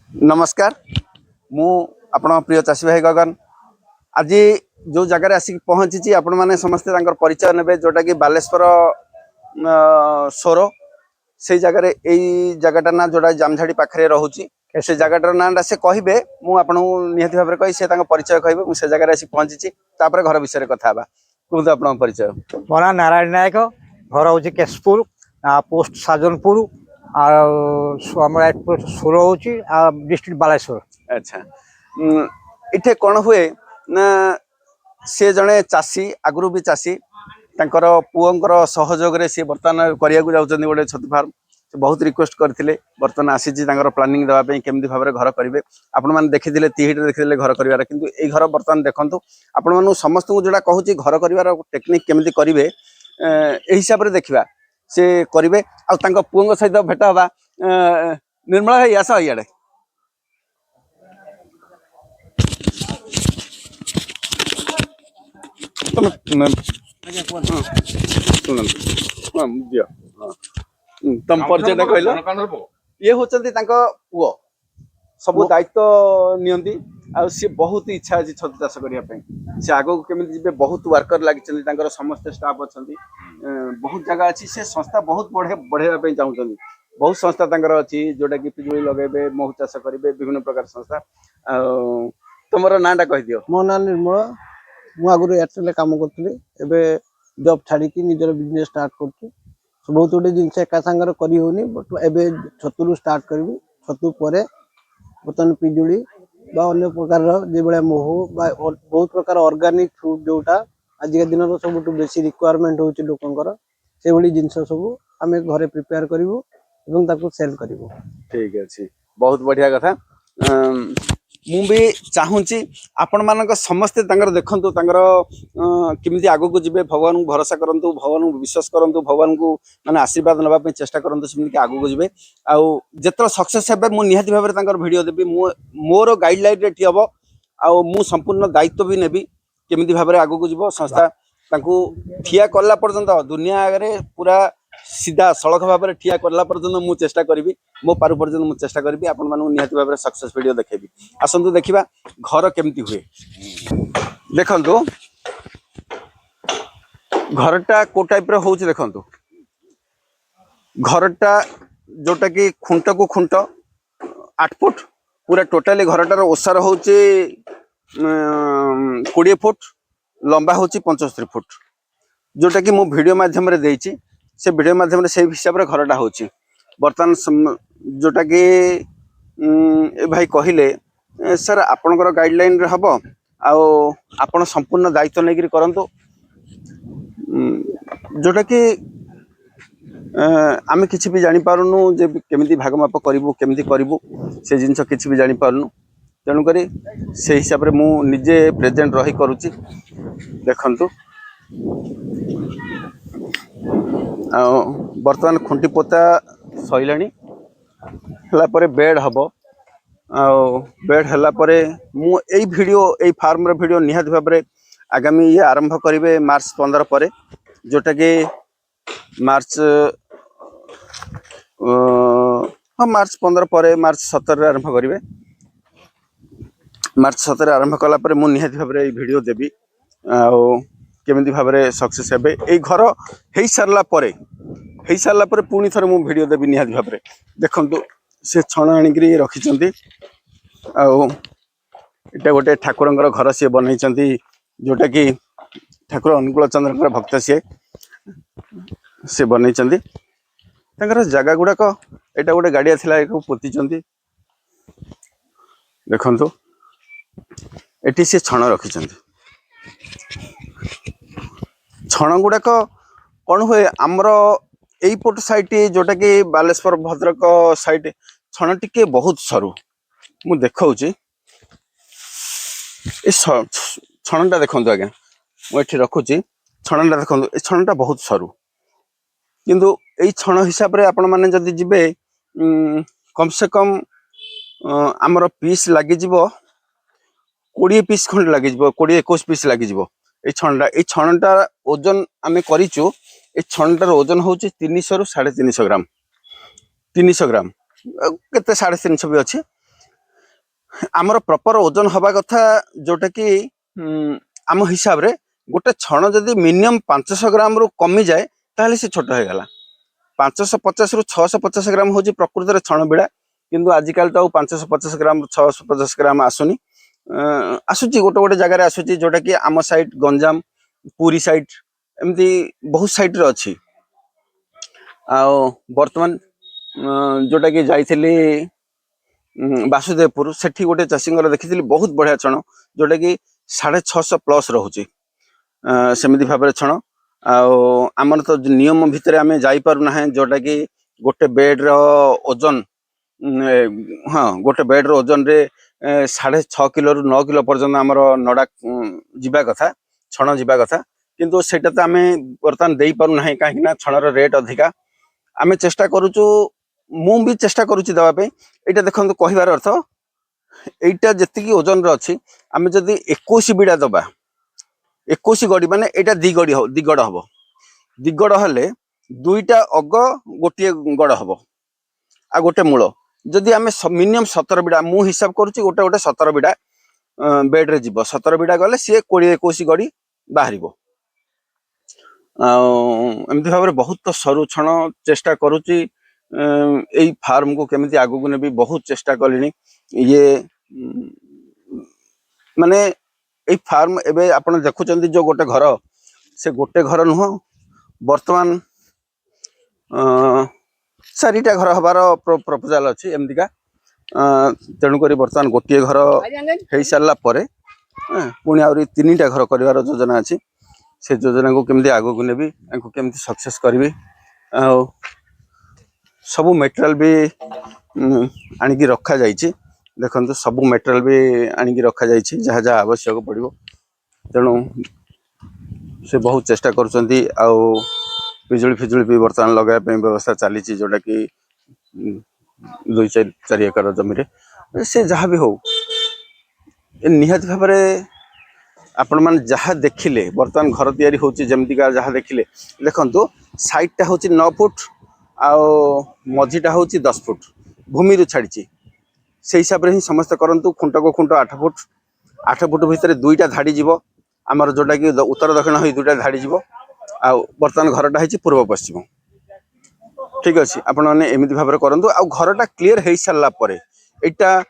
नमस्कार मु आपण प्रिय चाषी भाई गगन आज जो जगार आसिक पहुंची आपण मैंने समस्ते परिचय ने जोटा कि बालेश्वर सोर से जगार यही जगटा ना जोटा जामझाड़ी पाखे रोचे से जगटार ना से कहे मुझे निहती भाव में कही से परिचय कहे मुझे जगार आसिक पहुंची घर विषय कथा कहते आप परिचय मो ना नारायण नायक घर हूँ केशपुर पोस्ट साजनपुर सोर हूँ डिस्ट्रिक्ट बालेश्वर। अच्छा इटे कौन हुए ना सी जड़े चाषी आगु भी चाषी तांकर पुओंकर सहयोग सी बर्तमान करने गोटे छतु फार्म से बहुत रिक्वेस्ट करते बर्तमान आसी प्लानिंग देवाई केमी भाव में घर करेंगे आपण मैंने देखी तीहिट देखी घर कर कि घर बर्तमान देखूँ आपण समस्त को जोड़ा कहूँ घर कर टेक्निक केमी करेंगे हिसाब से देखा से करेंगे आउ पुओं सहित भेट हवा निर्मला भाई आस इे तुम परिचय कहल ये हूँ पुओ सब दायित्व नियंती सी बहुत इच्छा अच्छी छतु चाष करने से आग केमी जी बहुत वर्कर लगी समस्त स्टाफ अच्छा बहुत जगह अच्छी से संस्था बहुत बढ़ाई चाहते बहुत संस्था अच्छी जोटा कि पिजुड़ी लगे महू चाष करेंगे विभिन्न प्रकार संस्था तुम नाटा कह दियो। मो ना निर्मला मु आगु एयरटेल काम करी जॉब छाड़ी निजर बिजनेस स्टार्ट कर बहुत गुटे जिन एका सांगे करनी बट एवं छतु स्टार्ट करी छतु पर बर्तमान पिजुड़ी अन्य प्रकार जो भाया महू बहुत प्रकार ऑर्गेनिक फूड जोटा आजिका दिन सब बेसी रिक्वायरमेंट होची लोकंकर से भली जिनस सब आम घरे प्रिपेयर करूँ सेल करूँ। ठीक अच्छे बहुत बढ़िया कथा मु भी चाहूँगी आपण मान समस्ते देखु केमी आग को जी भगवान को भरोसा करूँ भगवान को विश्वास करूँ भगवान को माने आशीर्वाद नापी चेष्टा करूँ सेमती आग को जी आत सक्सेस हे मुझे निहाती भाव में भिड देवी मोर गाइडलाइन रे हम आउ मु संपूर्ण दायित्व भी नेबी केमी भाव में आग को जीव संस्था ठिया कला पर्यंत दुनिया आगे पूरा सीधा सड़क भाव में ठिया कला पर्यंत मु चेष्टा करी मो पार पर्यंत मुझे चेष्टा करी आपण मानू निहाती भाव में सक्सेस वीडियो देखेबी आसतु देखा घर केमती हुए देखु घरटा को टाइप रो होउछ देखंतु घरटा जोटा कि खुंट को खुंट 8 फुट पूरा टोटाली घरटार ओसार होउछ 20 फुट लंबा होउछ 75 फुट जोटा कि मु वीडियो माध्यम रे देइछि से वीडियो माध्यम से हिसाब से घरटा होउछि बर्तमान जोटा कि भाई कहले सर आपणकर गाइडलाइन रे हबो आउ आपण संपूर्ण दायित्व नहीं करंतु जोटा कि आम कि भी जानी पारुनु जे केमिति भागमाप करूँ केमिति करूँ से जिनस कि भी जानी पारुनु तेणुक से हिसाब से मु निजे प्रेजेंट रही करुच्ची देखंतु बर्तमान खुंटी पोता सैलानी बेड हम बेड है मु एई वीडियो एई फार्म रे वीडियो निहाती भाव में आगामी ये आरंभ करेंगे मार्च 15 पर जोटा कि मार्च मार्च 15 पर मार्च 17 आरंभ करेंगे मार्च 17 आरंभ कला मु निहाती भाव में वीडियो देवी केमिति भाव में सक्सेस हे ये घर हो सारा पुणी थे मुझे वीडियो देवी निहाती भाव में देखु से छण आनिकी रखी इटा गोटे ठाकुर घर सी बनई जोटा कि ठाकुर अनुकूल चंद्र भक्त सी बनई जगह गुड़ाक यहाँ गोटे गाड़िया थी पोती देखु ये सी छण रखी छण गुड़ाक कौन हुए आमर यहीपट साइड जोटा कि बालेश्वर भद्रक साइड छण टिके बहुत सरू मु देखा छणटा देखु आज्ञा मुझे रखुची छणटा देखो ये छणटा बहुत सरू किंतु यही छण हिसाब से आपण मैंने जदि जीवे कम से कम आमर पीस लगे 20 पीस खंड लगे 20-21 पीस लगे ये छणटा ओजन आम करूँ ये छणटार ओजन हूँ 300 ରୁ 350 ग्राम 300 ग्राम केते 350 भी अच्छे आमर प्रपर ओजन हवा कथा जोटा कि आम हिसाब रे गोटे छण जदि मिनिमम 500 ग्राम रु कमी जाए ताहले से छोट हो गला 550 रु 650 ग्राम हूँ प्रकृत में छण बिड़ा किंतु आजिकल तो 550 ग्राम 650 ग्राम आसुनी आसूची गोटे गोटे जगार आसूची जोटा कि आम साइड गंजाम पुरी साइड एमती बहुत साइड रे अच्छी बर्तमान जोटा कि जाइली बासुदेवपुर सेठी गोटे चाषी देखी बहुत बढ़िया छण जोटा कि 650 प्लस रोचे सेमती भाव छण आमर तो नियम भितर आम जापरूना जोटा कि गोटे बेड रो ओजन हाँ गोटे बेड रो ओजन रे 6.5 किलो रु 9 किलो पर्यंत आमर नड़ा जीवा कथा छण जीवा कथा किंतु सेटा तो आम बर्तमान दे पारूना कहीं छणर रेट अधिका आम चेष्टा करूचु मु भी चेष्टा करुच्ची देवाई यहाँ देखो कहबार अर्थ यहाँ जी ओजन अच्छी आम जदि 21 बिड़ा दबा 21 गड़ी माने यहाँ दिगड़ हम दिगड़ हेले दुईटा अग गोटे गड़ हम आ गोटे मूल जदि आम मिनिमम 17 बिड़ा मु हिसाब करुच्ची गोटे गोटे 17 बिड़ा बेड रे जीव 17 बिड़ा गले सी 20-21 गड़ी बाहर एमती भाव बहुत सरू छण चेष्टा करुच्ची यही फार्म को केमिति आगु ने भी बहुत चेष्टा कलिनी ये माने यही फार्म एबे आपण देखुचंदी जो गोटे घर से गोटे घर नुह वर्तमान 4टा घर हबार प्रपोजाल अच्छी एमतीका तेणुक बर्तमान गोटे घर हो सारा पुणी आहरी 3टा घर कर योजना अच्छी से योजना को केमिति आगु को नेबी केमिति सक्सेस करी सबू मेटेरियल भी आनिकी रखा जाइए देखो सबू मेटेरियल भी आनिकी रखा जाइए जहाँ जहाँ आवश्यक पड़ो तेणु से बहुत चेष्टा करुँच बिजुली फिजुली भी बर्तमान लगाया व्यवस्था चली जोटा कि 2-4 एकर जमी से जहाँ भी हो निहाती भाव आपण मैंने जहाँ देखिले बर्तमान घर तैयारी होची जमतीका जहाँ देखिले देखंतु साइडटा होची 9 फुट आउ मझीटा होची 10 फुट भूमि रू छाड़ी से हिसाब से ही समस्त करंतु खुंट को खुंट 8 फुट भितर 2टा धाड़ी जीव आमर जोटा कि उत्तर दक्षिण हो 2टा धाड़ी जीव आ बर्तमान घरटा है पूर्व पश्चिम ठीक अच्छे आपण मैंने एमती भाव करूँ आ घरटा क्लीयर हो सारा पर यहाँ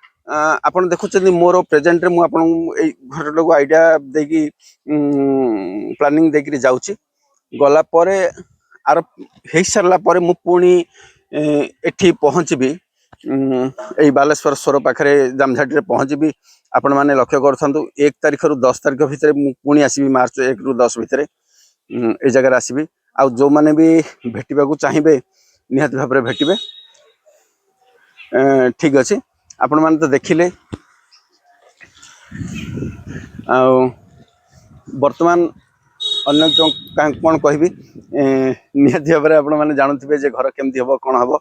आपण देखुं मोर प्रेजेंट रे मुझे घर को आइडिया देकी प्लानिंग देकी जाऊँगी गला परे आर हो सारा पर मु पुणी एठी पहुँचबी यही बालेश्वर स्वर पाखे जामझाटी पहुँचबी आपण मैंने लक्ष्य करूँ 1 तारिख रु 10 तारिख भितर पुणी आसबि मार्च 1 रु 10 भितर ये जगह आसबि आ जो मैंने भी भेटा चाहिए निहाती भाव भेटे ठीक अच्छे आपण मैंने तो देखिले वर्तमान अन्य कौन कहबी निहाती भाव आपण मैंने जानते जे घर केमती हम कौन हम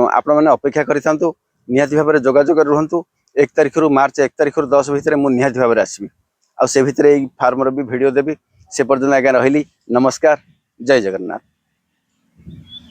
आपण मैंने अपेक्षा करूँ निहाती भाव जोगाजोग रुहतु 1 तारिख रु मार्च 1 तारिख रु 10 भितर मुझे निहाती भाव आसबि आ से भितर फार्मर भी वीडियो देवी से पर्यटन आज्ञा रही नमस्कार जय जगन्नाथ।